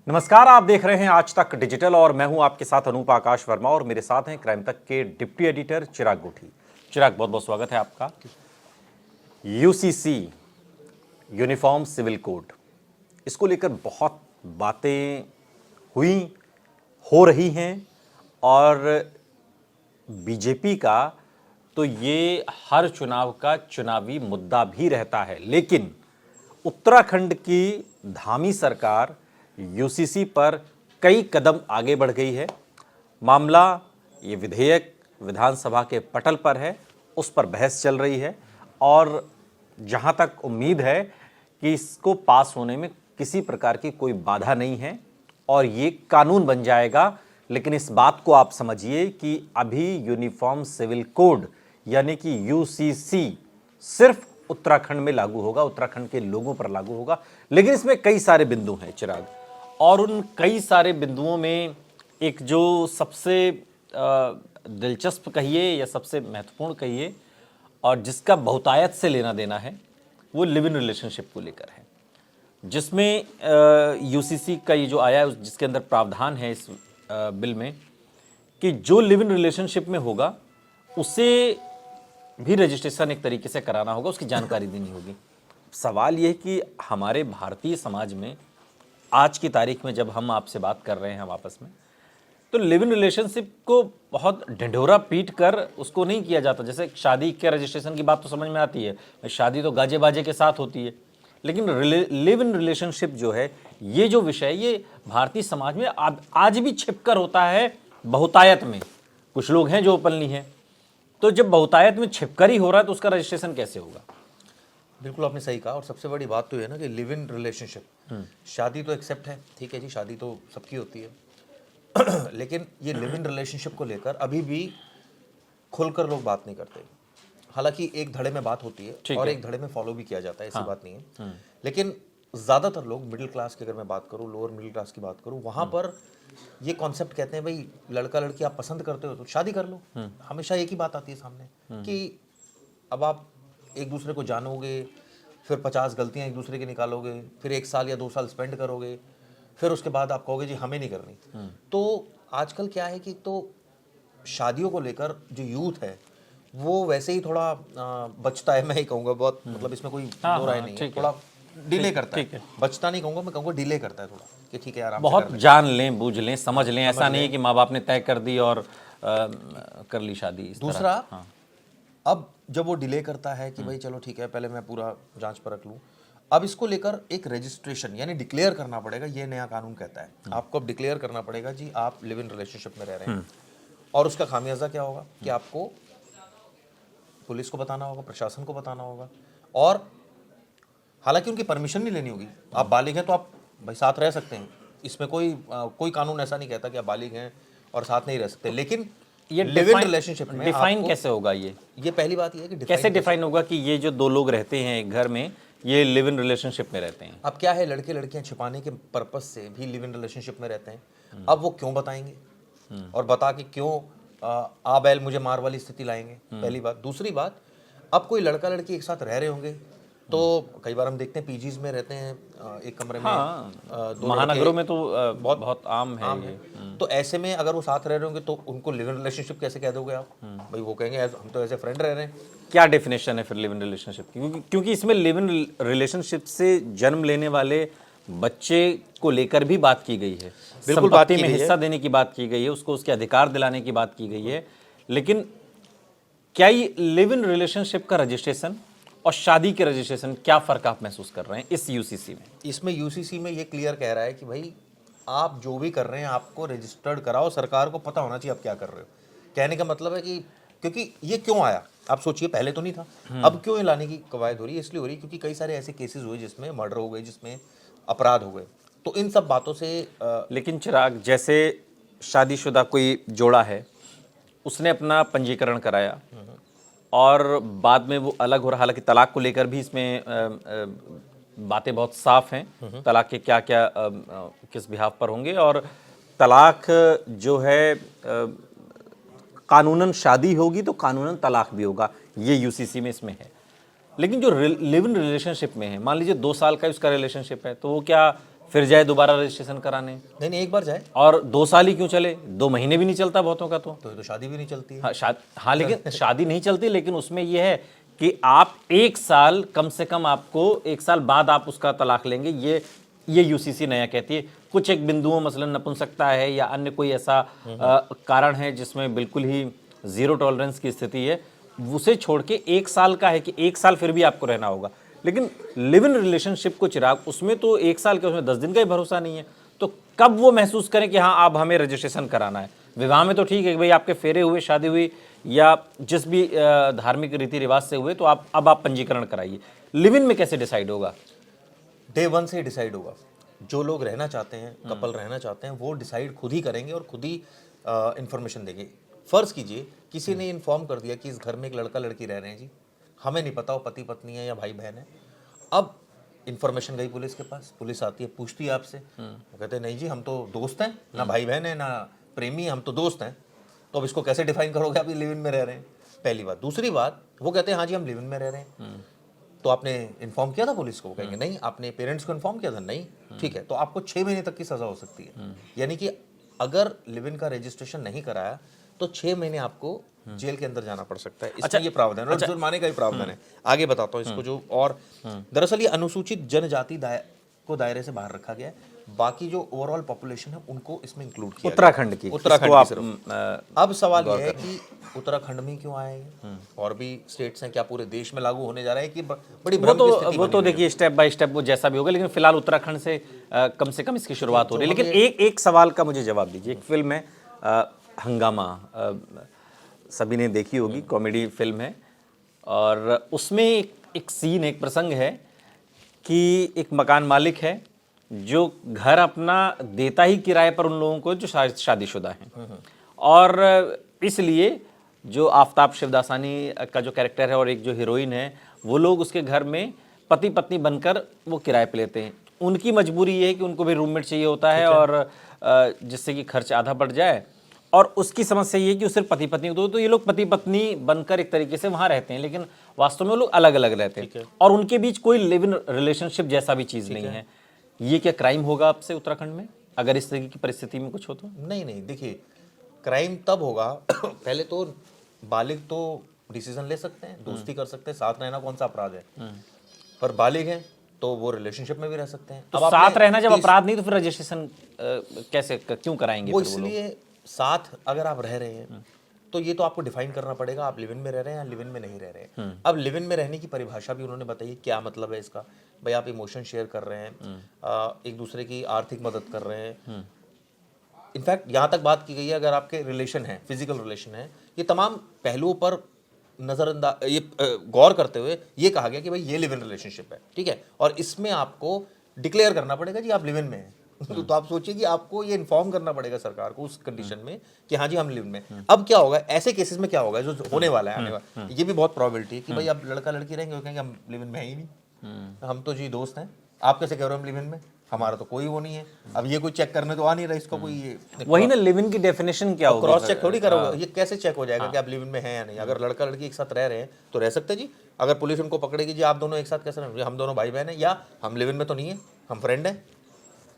नमस्कार, आप देख रहे हैं आज तक डिजिटल और मैं हूं आपके साथ अनूप आकाश वर्मा और मेरे साथ हैं क्राइम तक के डिप्टी एडिटर चिराग गोठी। चिराग, बहुत बहुत स्वागत है आपका। यूसीसी यूनिफॉर्म सिविल कोड, इसको लेकर बहुत बातें हुई, हो रही हैं और बीजेपी का तो ये हर चुनाव का चुनावी मुद्दा भी रहता है। लेकिन उत्तराखंड की धामी सरकार यूसीसी पर कई कदम आगे बढ़ गई है। मामला, ये विधेयक विधानसभा के पटल पर है, उस पर बहस चल रही है और जहां तक उम्मीद है कि इसको पास होने में किसी प्रकार की कोई बाधा नहीं है और ये कानून बन जाएगा। लेकिन इस बात को आप समझिए कि अभी यूनिफॉर्म सिविल कोड यानी कि यूसीसी सिर्फ उत्तराखंड में लागू होगा, उत्तराखंड के लोगों पर लागू होगा। लेकिन इसमें कई सारे बिंदु हैं चिराग, और उन कई सारे बिंदुओं में एक जो सबसे दिलचस्प कहिए या सबसे महत्वपूर्ण कहिए और जिसका बहुतायत से लेना देना है, वो लिव इन रिलेशनशिप को लेकर है, जिसमें यूसीसी का ये जो आया है जिसके अंदर प्रावधान है इस बिल में कि जो लिव इन रिलेशनशिप में होगा उसे भी रजिस्ट्रेशन एक तरीके से कराना होगा, उसकी जानकारी देनी होगी। सवाल ये है कि हमारे भारतीय समाज में आज की तारीख में जब हम आपसे बात कर रहे हैं हम आपस में, तो लिव इन रिलेशनशिप को बहुत ढिंढोरा पीट कर उसको नहीं किया जाता। जैसे शादी के रजिस्ट्रेशन की बात तो समझ में आती है, शादी तो गाजे बाजे के साथ होती है, लेकिन लिव इन रिलेशनशिप जो है, ये जो विषय, ये भारतीय समाज में आज भी छिपकर होता है बहुतायत में। कुछ लोग हैं जो ओपनली हैं, तो जब बहुतायत में छिपकर ही हो रहा है तो उसका रजिस्ट्रेशन कैसे होगा? बिल्कुल आपने सही कहा। और सबसे बड़ी बात तो ये ना कि लिव इन रिलेशनशिप, शादी तो एक्सेप्ट है, ठीक है जी, शादी तो सबकी होती है लेकिन ये लिव इन रिलेशनशिप को लेकर अभी भी खुलकर लोग बात नहीं करते। हालांकि एक धड़े में बात होती है और एक धड़े में फॉलो भी किया जाता है, ऐसी बात नहीं है। लेकिन ज़्यादातर लोग मिडिल क्लास की, अगर मैं बात करूँ, लोअर मिडिल क्लास की बात करूँ, वहाँ पर ये कॉन्सेप्ट कहते हैं भाई लड़का लड़की आप पसंद करते हो तो शादी कर लो। हमेशा एक ही बात आती है सामने कि अब आप एक दूसरे को जानोगे, फिर 50 गलतियां एक दूसरे की निकालोगे, फिर 1 साल या 2 साल स्पेंड करोगे, फिर उसके बाद आप कहोगे जी हमें नहीं करनी। तो आजकल क्या है कि तो शादियों को लेकर जो यूथ है वो वैसे ही थोड़ा बचता है, मैं ही कहूँगा बहुत, मतलब इसमें कोई दो राय नहीं है, थोड़ा डिले करता है। बचता नहीं कहूँगा, मैं कहूँगा डिले करता है थोड़ा, कि ठीक है यार बहुत जान लें, बूझ लें, समझ लें। ऐसा नहीं है कि माँ बाप ने तय कर दी और कर ली शादी। दूसरा, अब जब वो डिले करता है कि भाई चलो ठीक है, पहले मैं पूरा जांच परख लूँ, अब इसको लेकर एक रजिस्ट्रेशन यानी डिक्लेयर करना पड़ेगा। ये नया कानून कहता है आपको अब डिक्लेयर करना पड़ेगा जी आप लिव इन रिलेशनशिप में रह रहे हैं। और उसका खामियाजा क्या होगा कि आपको पुलिस को बताना होगा, प्रशासन को बताना होगा, और हालांकि उनकी परमिशन नहीं लेनी होगी। आप बालिग हैं तो आप भाई साथ रह सकते हैं, इसमें कोई कानून ऐसा नहीं कहता कि आप बालिग हैं और साथ नहीं रह सकते। लेकिन ये लिव इन रिलेशनशिप में डिफाइन कैसे होगा? ये पहली बात ये है कि कैसे डिफाइन होगा कि ये जो दो लोग रहते हैं एक घर में, ये लिव इन रिलेशनशिप में रहते हैं? अब क्या है, लड़के लड़कियां छिपाने के पर्पस से भी लिव इन रिलेशनशिप में रहते हैं। अब वो क्यों बताएंगे और बता के क्यों आ बैल मुझे मार वाली स्थिति लाएंगे, पहली बात। दूसरी बात, अब कोई लड़का लड़की एक साथ रह रहे होंगे तो कई बार हम देखते हैं पीजीज में रहते हैं एक कमरे में, महानगरों में तो बहुत आम है ये। तो ऐसे में अगर वो साथ रह रहे होंगे तो उनको लिव इन रिलेशनशिप कैसे कह दोगे आप? भाई वो कहेंगे हम तो ऐसे फ्रेंड रह रहे हैं। क्या डेफिनेशन है फिर लिव इन रिलेशनशिप की? क्योंकि इसमें लिव इन रिलेशनशिप से जन्म लेने वाले बच्चे को लेकर भी बात की गई है, संपत्ति में हिस्सा देने की बात की गई है, उसको उसके अधिकार दिलाने की बात की गई है। लेकिन क्या ये लिव इन रिलेशनशिप का रजिस्ट्रेशन और शादी के रजिस्ट्रेशन, क्या फर्क आप महसूस कर रहे हैं इस यूसीसी में? इसमें यूसीसी में ये क्लियर कह रहा है कि भाई आप जो भी कर रहे हैं आपको रजिस्टर्ड कराओ, सरकार को पता होना चाहिए आप क्या कर रहे हो। कहने का मतलब है कि क्योंकि ये क्यों आया, आप सोचिए, पहले तो नहीं था, अब क्यों ये लाने की कवायद हो रही है? इसलिए हो रही है क्योंकि कई सारे ऐसे केसेस हुए जिसमें मर्डर हो गए, जिसमें अपराध हो गए, तो इन सब बातों से लेकिन चिराग, जैसे शादीशुदा कोई जोड़ा है, उसने अपना पंजीकरण कराया और बाद में वो अलग हो रहा, हालांकि तलाक को लेकर भी इसमें बातें बहुत साफ हैं, तलाक के क्या क्या किस बिहाफ पर होंगे, और तलाक जो है कानूनन शादी होगी तो कानूनन तलाक भी होगा, ये यूसीसी में इसमें है। लेकिन जो लिव इन रिलेशनशिप में है, मान लीजिए 2 साल का उसका रिलेशनशिप है, तो वो क्या फिर जाए दोबारा रजिस्ट्रेशन कराने। नहीं नहीं, एक बार जाए और 2 साल ही क्यों चले, 2 महीने भी नहीं चलता बहुतों का तो। तो शादी भी नहीं चलती है। हाँ लेकिन शादी नहीं चलती, लेकिन उसमें यह है कि आप 1 साल, कम से कम आपको 1 साल बाद आप उसका तलाक लेंगे, ये यूसीसी नया कहती है। कुछ एक बिंदुओं, मसलन नपुंसकता है या अन्य कोई ऐसा कारण है जिसमें बिल्कुल ही जीरो टॉलरेंस की स्थिति है, उसे छोड़ के 1 साल का है कि 1 साल फिर भी आपको रहना होगा। लेकिन लिव इन रिलेशनशिप को चिराग, उसमें तो 1 साल के, उसमें 10 दिन का ही भरोसा नहीं है। तो कब वो महसूस करें कि हाँ अब हमें रजिस्ट्रेशन कराना है। विवाह में तो ठीक है कि भाई आपके फेरे हुए, शादी हुई, या जिस भी धार्मिक रीति रिवाज से हुए, तो अब आप पंजीकरण कराइए। लिव इन में कैसे डिसाइड होगा? डे 1 से डिसाइड होगा। जो लोग रहना चाहते हैं, कपल रहना चाहते हैं, वो डिसाइड खुद ही करेंगे और खुद ही इंफॉर्मेशन देंगे। फर्ज कीजिए किसी ने इन्फॉर्म कर दिया कि इस घर में एक लड़का लड़की रह रहे हैं जी, हमें नहीं पता वो पति पत्नी है या भाई बहन है। अब इन्फॉर्मेशन गई पुलिस के पास, पुलिस आती है, पूछती है आपसे, वो कहते हैं नहीं जी हम तो दोस्त हैं, ना भाई बहन है ना प्रेमी, हम तो दोस्त हैं। तो अब इसको कैसे डिफाइन करोगे आप, लिव इन में रह रहे हैं? पहली बात। दूसरी बात, वो कहते हैं हाँ जी हम लिव इन में रह रहे हैं। तो आपने इन्फॉर्म किया था पुलिस को? कहेंगे नहीं। आपने पेरेंट्स को इन्फॉर्म किया था? नहीं। ठीक है, तो आपको 6 महीने तक की सजा हो सकती है। यानी कि अगर लिव इन का रजिस्ट्रेशन नहीं कराया तो 6 महीने आपको जेल के अंदर जाना पड़ सकता है। इसमें ये प्रावधान है, और जुर्माने का भी प्रावधान है। आगे बताता हूँ इसको। जो और दरअसल ये अनुसूचित जनजाति को दायरे से बाहर रखा गया है। बाकी जो ओवरऑल पॉपुलेशन है उनको इसमें इंक्लूड किया उत्तराखंड की, उत्तराखंड की सिर्फ। अब सवाल ये है कि उत्तराखंड में क्यों आए ये? और भी स्टेट्स हैं, क्या पूरे देश में लागू होने जा रहा है कि बड़ी भ्रम की स्थिति वो तो देखिए स्टेप बाय स्टेप वो जैसा भी होगा, लेकिन फिलहाल उत्तराखंड से कम इसकी शुरुआत हो रही है। लेकिन एक सवाल का मुझे जवाब दीजिए। एक फिल्म है हंगामा, सभी ने देखी होगी, कॉमेडी फिल्म है, और उसमें एक सीन, एक प्रसंग है कि एक मकान मालिक है जो घर अपना देता ही किराए पर उन लोगों को जो शादीशुदा हैं, और इसलिए जो आफताब शिवदासानी का जो कैरेक्टर है और एक जो हीरोइन है, वो लोग उसके घर में पति पत्नी बनकर वो किराए पे लेते हैं। उनकी मजबूरी ये है कि उनको भी रूममेट चाहिए होता है, और जिससे कि खर्च आधा बढ़ जाए। और उसकी समस्या ये है कि सिर्फ पति पत्नी, तो ये लोग पति पत्नी बनकर एक तरीके से वहाँ रहते हैं, लेकिन वास्तव में वो लोग अलग अलग रहते हैं, और उनके बीच कोई लिव इन रिलेशनशिप जैसा भी चीज़ नहीं है। ये क्या क्राइम होगा आपसे उत्तराखंड में अगर इस तरह की परिस्थिति में कुछ हो तो? नहीं नहीं, देखिए क्राइम तब होगा पहले तो बालिग तो डिसीजन ले सकते हैं, दोस्ती कर सकते हैं, साथ रहना कौन सा अपराध है। पर बालिग हैं तो वो रिलेशनशिप में भी रह सकते हैं। तो अब साथ रहना जब अपराध नहीं तो फिर रजिस्ट्रेशन कैसे क्यों कराएंगे? वो इसलिए साथ अगर आप रह रहे हैं तो ये तो आपको डिफाइन करना पड़ेगा, आप लिव इन में रह रहे हैं या लिव इन में नहीं रह रहे हैं। अब लिव इन में रहने की परिभाषा भी उन्होंने बताई, क्या मतलब है इसका। भाई आप इमोशन शेयर कर रहे हैं, एक दूसरे की आर्थिक मदद कर रहे हैं। इनफैक्ट यहाँ तक बात की गई है अगर आपके रिलेशन है, फिजिकल रिलेशन है, ये तमाम पहलुओं पर नजरअंदाज, ये गौर करते हुए ये कहा गया कि भाई ये लिव इन रिलेशनशिप है, ठीक है, और इसमें आपको डिक्लेयर करना पड़ेगा जी आप लिव इन में हैं। तो आप सोचिए कि आपको ये इन्फॉर्म करना पड़ेगा सरकार को उस कंडीशन में कि हाँ जी हम लिव में। अब क्या होगा ऐसे केसेस में, क्या होगा जो होने वाला है आने वाला, ये भी बहुत प्रोबेबिलिटी है कि भाई अब लड़का लड़की रहेंगे, वो कहेंगे हम लिव इन में है ही नहीं, हम तो जी दोस्त हैं, आप कैसे कह रहे हो हम लिव इन में, हमारा तो कोई वो नहीं है। अब ये कोई चेक करने तो आ नहीं रहा इसको कोई, ये वही ना लिव इन की डेफिनेशन क्या होगा? क्रॉस चेक थोड़ी करोगे, ये कैसे चेक हो जाएगा कि आप लिव इन में हैं या नहीं। अगर लड़का लड़की एक साथ रह रहे हैं तो रह सकते जी। अगर पुलिस उनको पकड़ेगी जी आप दोनों एक साथ कैसे रहे, हम दोनों भाई बहन हैं या हम लिव इन में तो नहीं है, हम फ्रेंड हैं।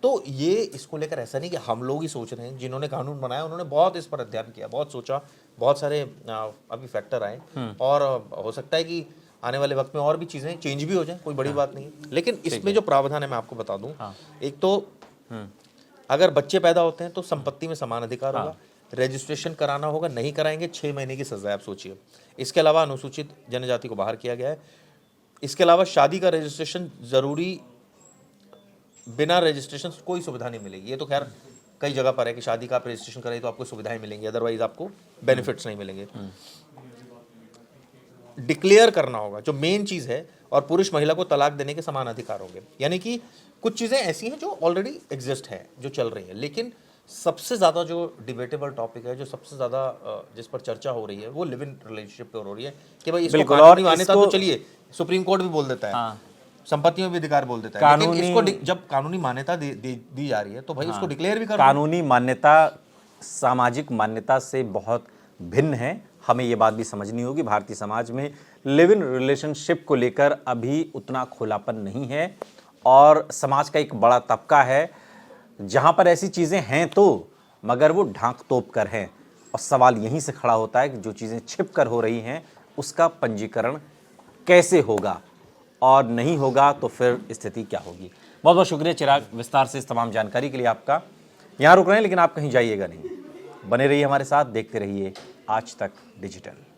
तो ये इसको लेकर ऐसा नहीं कि हम लोग ही सोच रहे हैं, जिन्होंने कानून बनाया उन्होंने बहुत इस पर अध्ययन किया, बहुत सोचा, बहुत सारे अभी फैक्टर आए, और हो सकता है कि आने वाले वक्त में और भी चीज़ें चेंज भी हो जाए, कोई बड़ी बात नहीं है। लेकिन इसमें जो प्रावधान है मैं आपको बता दूं, एक तो अगर बच्चे पैदा होते हैं तो संपत्ति में समान अधिकार होगा, रजिस्ट्रेशन कराना होगा, नहीं कराएंगे 6 महीने की सजा, आप सोचिए। इसके अलावा अनुसूचित जनजाति को बाहर किया गया है। इसके अलावा शादी का रजिस्ट्रेशन जरूरी, बिना रजिस्ट्रेशन कोई सुविधा नहीं मिलेगी। ये तो खैर कई जगह पर है कि शादी का आप रजिस्ट्रेशन कराइए तो आपको सुविधाएं मिलेंगी, अदरवाइज आपको बेनिफिट्स नहीं मिलेंगे। डिक्लेयर करना होगा जो मेन चीज है, और पुरुष महिला को तलाक देने के समान अधिकार होंगे। यानी कि कुछ चीजें ऐसी हैं जो ऑलरेडी एग्जिस्ट है, जो चल रही है, लेकिन सबसे ज्यादा जो डिबेटेबल टॉपिक है, जो सबसे ज्यादा जिस पर चर्चा हो रही है, वो लिव इन रिलेशनशिप पे हो रही है कि भाई इसको कानूनी मान्यता तो चलिए सुप्रीम कोर्ट भी बोल देता है, संपत्ति में भी अधिकार बोल देता है, लेकिन इसको जब कानूनी मान्यता दी जा रही है तो भाई उसको डिक्लेयर भी करो। कानूनी मान्यता सामाजिक मान्यता से बहुत भिन्न है। हमें ये बात भी समझनी होगी, भारतीय समाज में लिव इन रिलेशनशिप को लेकर अभी उतना खुलापन नहीं है, और समाज का एक बड़ा तबका है जहां पर ऐसी चीज़ें हैं तो मगर वो ढांक तोप कर हैं। और सवाल यहीं से खड़ा होता है कि जो चीज़ें छिप कर हो रही हैं उसका पंजीकरण कैसे होगा, और नहीं होगा तो फिर स्थिति क्या होगी। बहुत बहुत शुक्रिया चिराग, विस्तार से इस तमाम जानकारी के लिए आपका। यहाँ रुक रहे हैं लेकिन आप कहीं जाइएगा नहीं, बने रहिए हमारे साथ, देखते रहिए आज तक डिजिटल।